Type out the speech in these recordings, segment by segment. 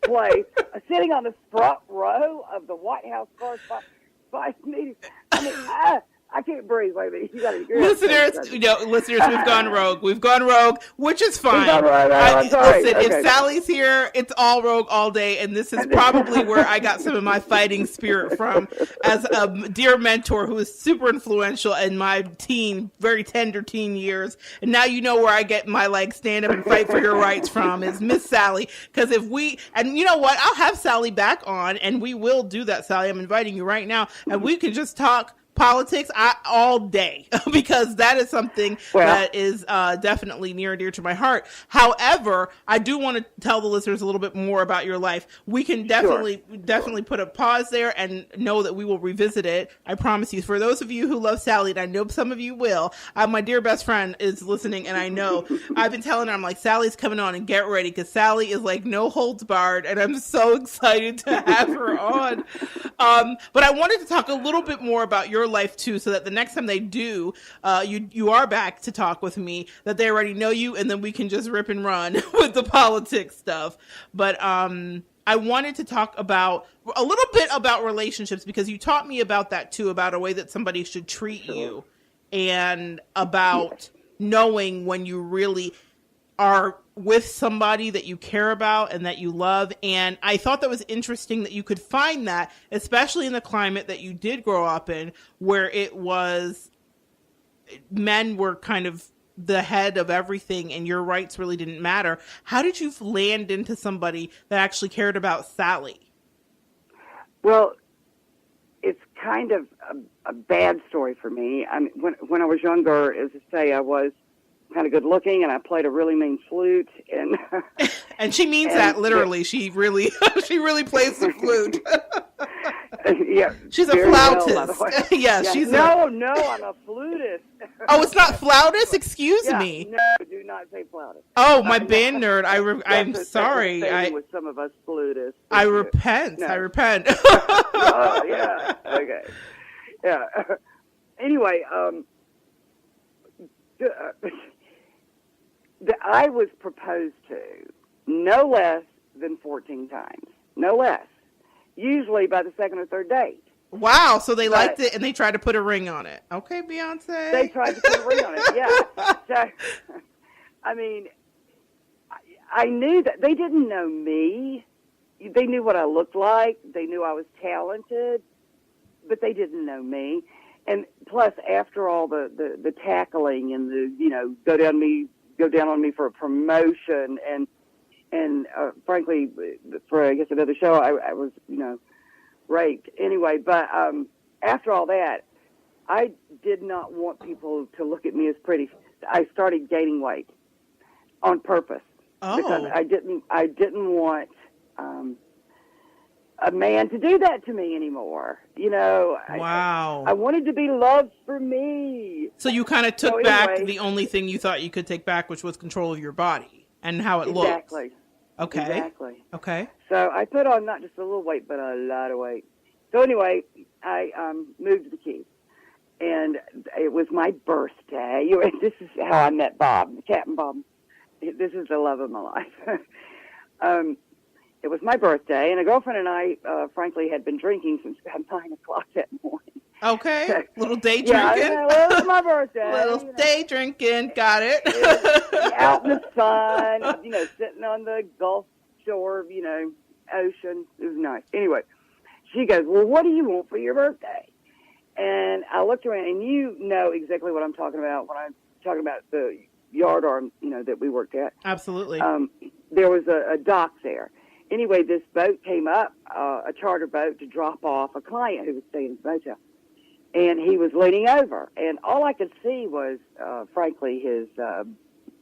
place, sitting on the front row of the White House correspondence meeting. I mean, I can't breathe. Wait a minute. You got to hear listeners, we've gone rogue. We've gone rogue, which is fine. We've gone rogue. I'm sorry. Listen, okay. If Sally's here, it's all rogue all day, and this is probably where I got some of my fighting spirit from as a dear mentor who was super influential in my very tender teen years. And now you know where I get my stand up and fight for your rights from is Miss Sally. Because and you know what, I'll have Sally back on, and we will do that, Sally. I'm inviting you right now, and we can just talk politics all day because that is something that is definitely near and dear to my heart. However, I do want to tell the listeners a little bit more about your life. We can definitely put a pause there and know that we will revisit it. I promise you. For those of you who love Sally, and I know some of you will, my dear best friend is listening, and I know I've been telling her, I'm like, Sally's coming on, and get ready, because Sally is like no holds barred, and I'm so excited to have her on. But I wanted to talk a little bit more about your life too, so that the next time they do, you are back to talk with me, that they already know you, and then we can just rip and run with the politics stuff. But I wanted to talk a little bit about relationships, because you taught me about that too, about a way that somebody should treat you, and about knowing when you really are with somebody that you care about and that you love. And I thought that was interesting that you could find that, especially in the climate that you did grow up in, where it was men were kind of the head of everything and your rights really didn't matter. How did you land into somebody that actually cared about Sally? Well, it's kind of a bad story for me. I mean, when I was younger, as I say, I was kind of good looking, and I played a really mean flute, and and she means that literally. She really plays the flute. Yeah, she's a flautist. Well, she's no, I'm a flutist. Oh, it's not flautist. Excuse me. No, do not say flautist. Oh, my band nerd. I'm sorry. With some of us flutists. I repent. No. I repent. Oh yeah. Okay. Yeah. Anyway, I was proposed to no less than 14 times. No less. Usually by the second or third date. Wow. So they liked it and they tried to put a ring on it. Okay, Beyonce. They tried to put a ring on it, yeah. So, I mean, I knew that they didn't know me. They knew what I looked like. They knew I was talented, but they didn't know me. And plus, after all the tackling and the, go down on me for a promotion, and frankly, for I guess another show, I was raped anyway. But after all that, I did not want people to look at me as pretty. I started gaining weight on purpose because I didn't want a man to do that to me anymore. Wow. I wanted to be loved for me. So you kind of took back the only thing you thought you could take back, which was control of your body and how it looks. Exactly. Okay. Exactly. Okay. So I put on not just a little weight, but a lot of weight. So anyway, I moved to the Keys, and it was my birthday. This is how I met Bob, Captain Bob. This is the love of my life. It was my birthday, and a girlfriend and I, frankly, had been drinking since about 9 o'clock that morning. Okay, little day drinking. Yeah, it was my birthday. Little day drinking, got it. Out in the sun, sitting on the Gulf Shore, ocean. It was nice. Anyway, she goes, well, what do you want for your birthday? And I looked around, and you know exactly what I'm talking about when I'm talking about the yard arm, that we worked at. Absolutely. There was a dock there. Anyway, this boat came up, a charter boat, to drop off a client who was staying in the motel. And he was leaning over, and all I could see was, frankly, his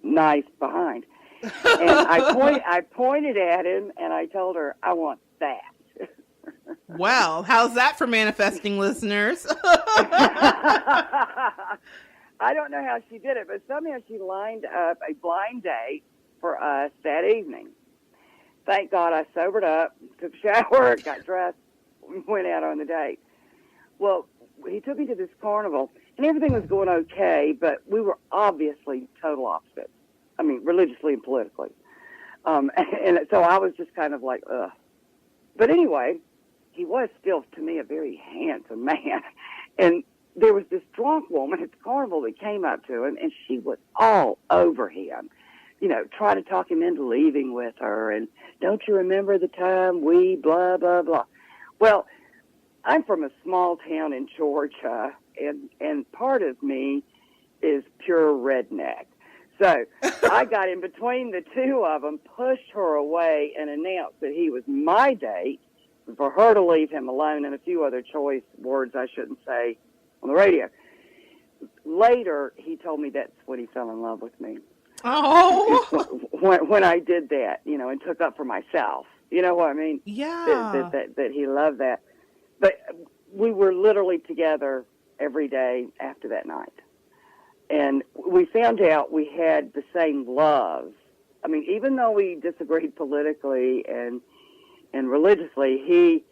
nice behind. And I pointed at him, and I told her, I want that. Well, how's that for manifesting, listeners? I don't know how she did it, but somehow she lined up a blind date for us that evening. Thank God I sobered up, took a shower, got dressed, went out on the date. Well, he took me to this carnival, and everything was going okay, but we were obviously total opposites. I mean, religiously and politically. And so I was just kind of like, ugh. But anyway, he was still, to me, a very handsome man. And there was this drunk woman at the carnival that came up to him, and she was all over him, trying to talk him into leaving with her. And don't you remember the time we blah, blah, blah. Well, I'm from a small town in Georgia, and part of me is pure redneck. So I got in between the two of them, pushed her away, and announced that he was my date, for her to leave him alone, and a few other choice words I shouldn't say on the radio. Later, he told me that's when he fell in love with me. Oh. When I did that, and took up for myself. You know what I mean? Yeah. That he loved that. But we were literally together every day after that night. And we found out we had the same loves. I mean, even though we disagreed politically and religiously,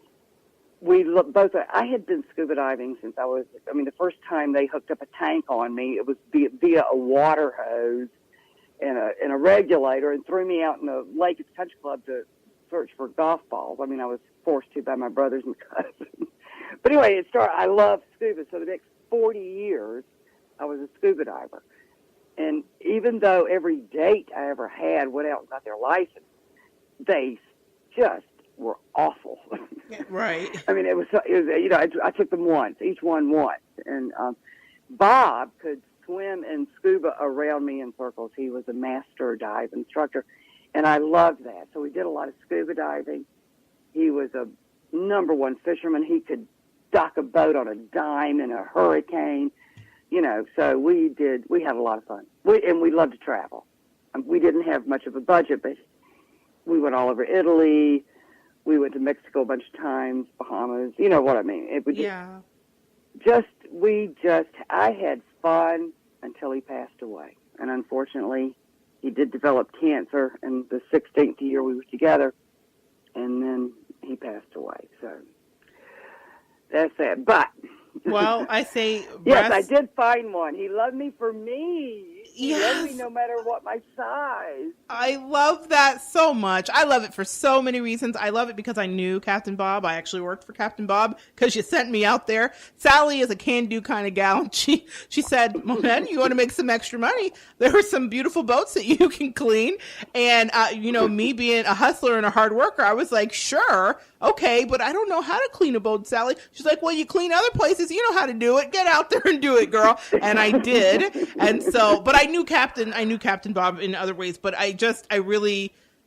I had been scuba diving since the first time they hooked up a tank on me, it was via a water hose and a regulator, and threw me out in the lake at the country club to search for golf balls. I mean, I was forced to by my brothers and cousins. But anyway, I loved scuba, so the next 40 years, I was a scuba diver. And even though every date I ever had went out and got their license, they just were awful. Right. I mean, it was I took them once, each one once. And Bob could swim and scuba around me in circles. He was a master dive instructor, and I loved that. So we did a lot of scuba diving. He was a number one fisherman. He could dock a boat on a dime in a hurricane. So we had a lot of fun. We loved to travel. We didn't have much of a budget, but we went all over Italy. We went to Mexico a bunch of times, Bahamas. You know what I mean? I had fun until he passed away. And unfortunately, he did develop cancer in the 16th year we were together, and then he passed away. So that's that. But well, I say yes, I did find one. He loved me for me. He yes. loved me no matter what my size. I love that so much. I love it for so many reasons. I love it because I knew Captain Bob. I actually worked for Captain Bob because you sent me out there. Sally is a can-do kind of gal. She said, Monette, you want to make some extra money? There are some beautiful boats that you can clean. And, me being a hustler and a hard worker, I was like, sure, okay, but I don't know how to clean a boat, Sally. She's like, well, you clean other places. You know how to do it. Get out there and do it, girl. And I did. And so, but I knew Captain Bob in other ways, but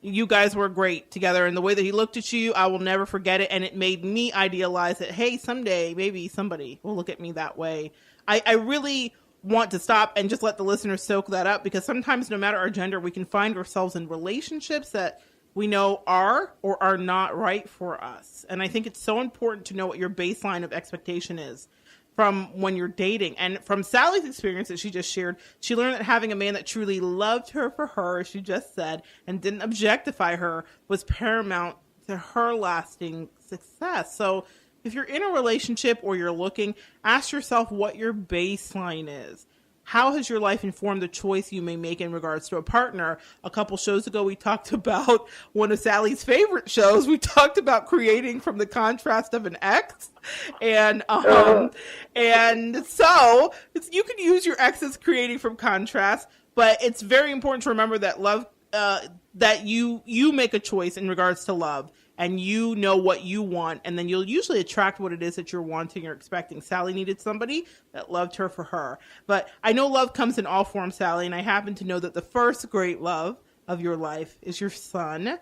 you guys were great together, and the way that he looked at you, I will never forget it, and it made me idealize that, hey, someday maybe somebody will look at me that way. I really want to stop and just let the listeners soak that up, because sometimes no matter our gender, we can find ourselves in relationships that we know are or are not right for us. And I think it's so important to know what your baseline of expectation is from when you're dating. And from Sally's experience that she just shared, she learned that having a man that truly loved her for her, as she just said, and didn't objectify her was paramount to her lasting success. So if you're in a relationship or you're looking, ask yourself what your baseline is. How has your life informed the choice you may make in regards to a partner? A couple shows ago, we talked about one of Sally's favorite shows. We talked about creating from the contrast of an ex. And so you can use your ex as creating from contrast, but it's very important to remember that love, that you make a choice in regards to love. And you know what you want, and then you'll usually attract what it is that you're wanting or expecting. Sally needed somebody that loved her for her. But I know love comes in all forms, Sally, and I happen to know that the first great love of your life is your son.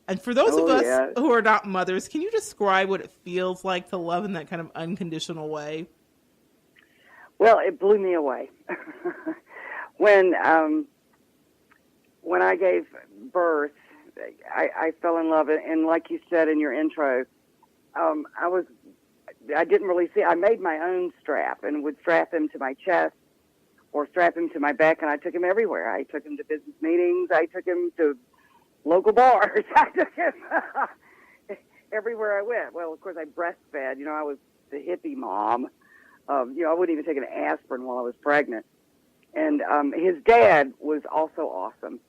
And for those of us who are not mothers, can you describe what it feels like to love in that kind of unconditional way? Well, it blew me away. When I gave birth, I fell in love, and like you said in your intro, I didn't really see. I made my own strap and would strap him to my chest or strap him to my back, and I took him everywhere. I took him to business meetings. I took him to local bars. I took him everywhere I went. Well, of course, I breastfed. I was the hippie mom. I wouldn't even take an aspirin while I was pregnant. And his dad was also awesome.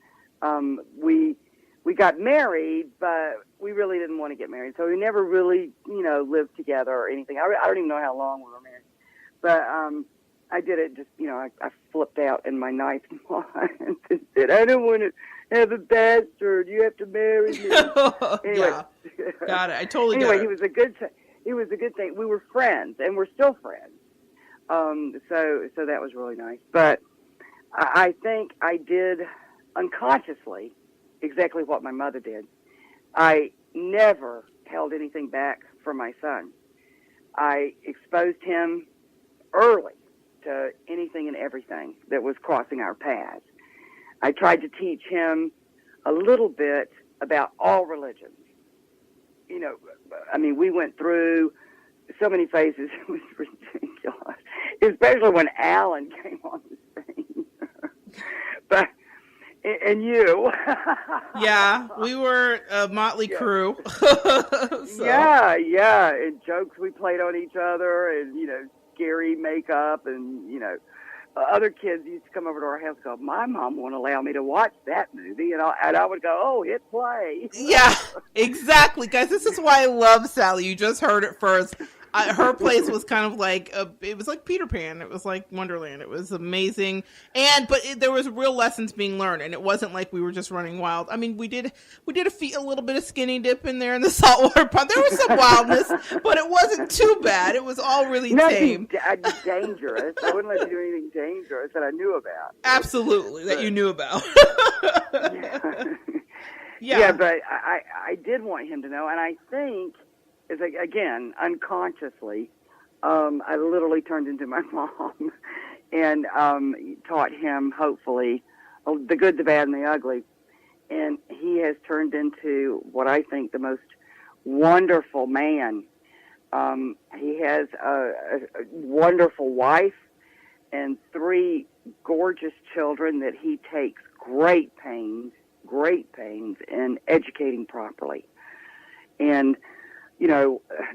we got married, but we really didn't want to get married. So we never really, lived together or anything. I don't even know how long we were married. But I did it just, I flipped out in my ninth month and said, I don't want to have a bastard. You have to marry me. Anyway. Yeah. Got it. I totally anyway, get it. He was a good thing. We were friends, and we're still friends. So that was really nice. But I think I did unconsciously exactly what my mother did. I never held anything back from my son. I exposed him early to anything and everything that was crossing our paths. I tried to teach him a little bit about all religions. We went through so many phases. It was ridiculous, especially when Alan came on the scene. But and you. Yeah, we were a motley crew. So. Yeah, and jokes we played on each other, and scary makeup, and other kids used to come over to our house and go, my mom won't allow me to watch that movie. And I would go, oh, hit play. Yeah, exactly. Guys, this is why I love Sally. You just heard it first. Her place was kind of like, it was like Peter Pan. It was like Wonderland. It was amazing. But there was real lessons being learned. And it wasn't like we were just running wild. I mean, we did a little bit of skinny dip in there in the saltwater pond. There was some wildness, but it wasn't too bad. It was all really tame. Dangerous. I wouldn't let you do anything dangerous that I knew about. Absolutely, that you knew about. Yeah, but I did want him to know. And I think, again, unconsciously, I literally turned into my mom and taught him, hopefully, the good, the bad, and the ugly. And he has turned into what I think the most wonderful man. He has a wonderful wife and 3 gorgeous children that he takes great pains in educating properly. And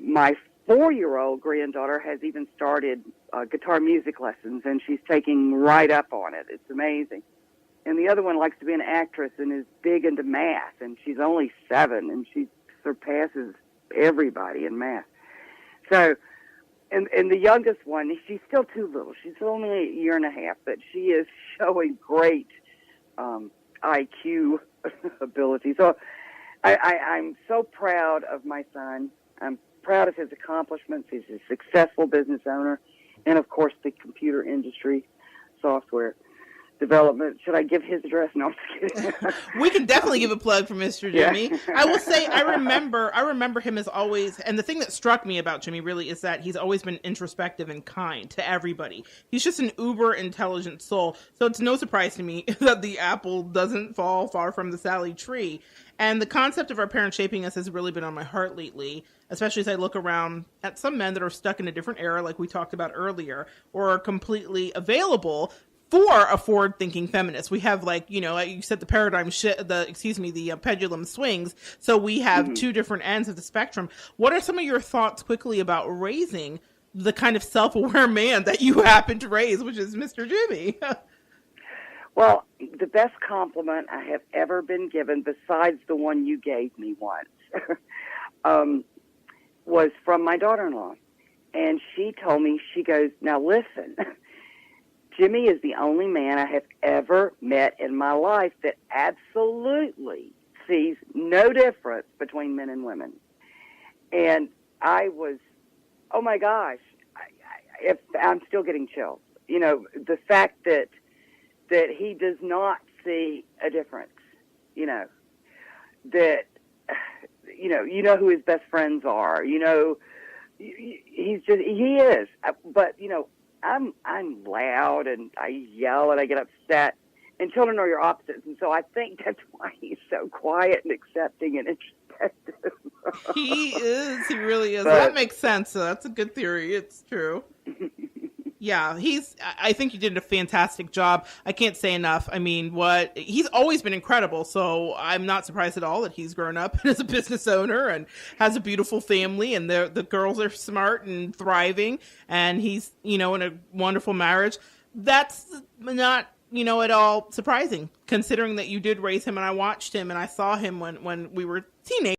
my 4-year-old granddaughter has even started guitar music lessons, and she's taking right up on it. It's amazing. And the other one likes to be an actress and is big into math, and she's only 7, and she surpasses everybody in math. So, and the youngest one, she's still too little. She's only a year and a half, but she is showing great IQ ability. So I'm so proud of my son. I'm proud of his accomplishments. He's a successful business owner, and of course the computer industry, software development. Should I give his address? No, I'm just kidding. We can definitely give a plug for Mr. Jimmy. Yeah. I will say I remember him as always, and the thing that struck me about Jimmy really is that he's always been introspective and kind to everybody. He's just an uber intelligent soul. So it's no surprise to me that the apple doesn't fall far from the Sally tree. And the concept of our parents shaping us has really been on my heart lately, especially as I look around at some men that are stuck in a different era, like we talked about earlier, or are completely available for a forward-thinking feminist. We have, like, you said, the paradigm the pendulum swings. So we have two different ends of the spectrum. What are some of your thoughts quickly about raising the kind of self-aware man that you happen to raise, which is Mr. Jimmy? Well, the best compliment I have ever been given, besides the one you gave me once, was from my daughter-in-law. And she told me, she goes, now listen, Jimmy is the only man I have ever met in my life that absolutely sees no difference between men and women. And I was, oh my gosh, I'm still getting chills. The fact that he does not see a difference, that, who his best friends are, he is, but, I'm loud and I yell and I get upset, and children are your opposites. And so I think that's why he's so quiet and accepting and introspective. He really is. That makes sense. So that's a good theory. It's true. Yeah, I think you did a fantastic job. I can't say enough. I mean, he's always been incredible, so I'm not surprised at all that he's grown up as a business owner and has a beautiful family, and the girls are smart and thriving, and he's, in a wonderful marriage. That's not at all surprising, considering that you did raise him and I watched him and I saw him when we were teenagers.